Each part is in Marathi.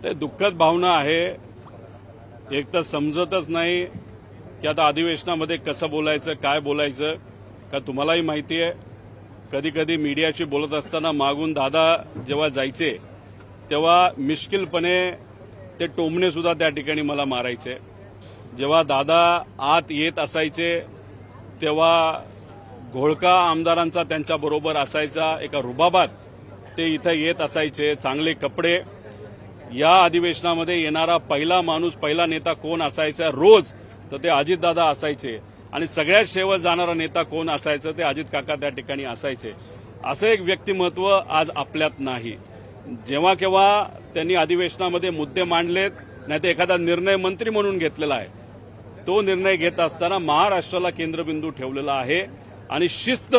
ते दुःखद भावना आहे। एक तर समजतच नाही की आता अधिवेशनामध्ये कसं बोलायचं, काय बोलायचं। का तुम्हालाही माहिती आहे, कधी कधी मीडियाशी बोलत असताना मागून दादा जेव्हा जायचे तेव्हा मिश्किलपणे ते टोमणे सुद्धा त्या ठिकाणी मला मारायचे। जेव्हा दादा आत येत असायचे तेव्हा घोळका आमदारांचा त्यांच्याबरोबर असायचा। एका रुबाबात ते इथं येत असायचे, चांगले कपडे। या अधिवेशनामध्ये येणारा पहिला माणूस, पहिला नेता कोण असायचा रोज, तर ते अजितदादा असायचे। आणि सगळ्यात शेवट जाणारा नेता कोण असायचं, ते अजित काका त्या ठिकाणी असायचे। असं एक व्यक्तिमत्व आज आपल्यात नाही। जेव्हा केव्हा त्यांनी अधिवेशनामध्ये मुद्दे मांडलेत, नाही तर एखादा निर्णय मंत्री म्हणून घेतलेला आहे, तो निर्णय घेत असताना महाराष्ट्राला केंद्रबिंदू ठेवलेला आहे। आणि शिस्त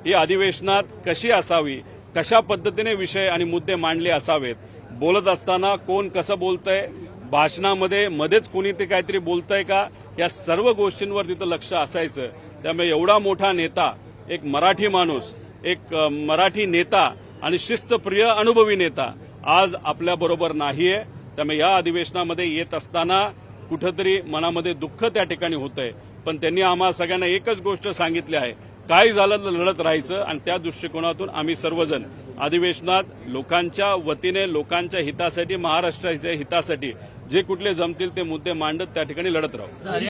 ही अधिवेशनात कशी असावी, कशा पद्धतीने विषय आणि मुद्दे मांडले असावेत, बोलत असताना कोण कसं बोलतंय, भाषणामध्ये मध्येच कोणी ते काहीतरी बोलतंय का, या सर्व गोष्टींवर तिथं लक्ष असायचं। त्यामुळे एवढा मोठा नेता, एक मराठी माणूस, एक मराठी नेता आणि शिस्तप्रिय अनुभवी नेता आज आपल्याबरोबर नाहीये। त्यामुळे या अधिवेशनामध्ये येत असताना कुठेतरी मनामध्ये दुःख त्या ठिकाणी होतंय। पण त्यांनी आम्हा सगळ्यांना एकच गोष्ट सांगितली आहे, काय झालं तर लढत राहायचं। आणि त्या दृष्टिकोनातून आम्ही सर्वजण अधिवेशनात लोकांच्या वतीने, लोकांच्या हितासाठी, महाराष्ट्राच्या हितासाठी जे कुठले जमतील ते मुद्दे मांडत त्या ठिकाणी लढत राहू।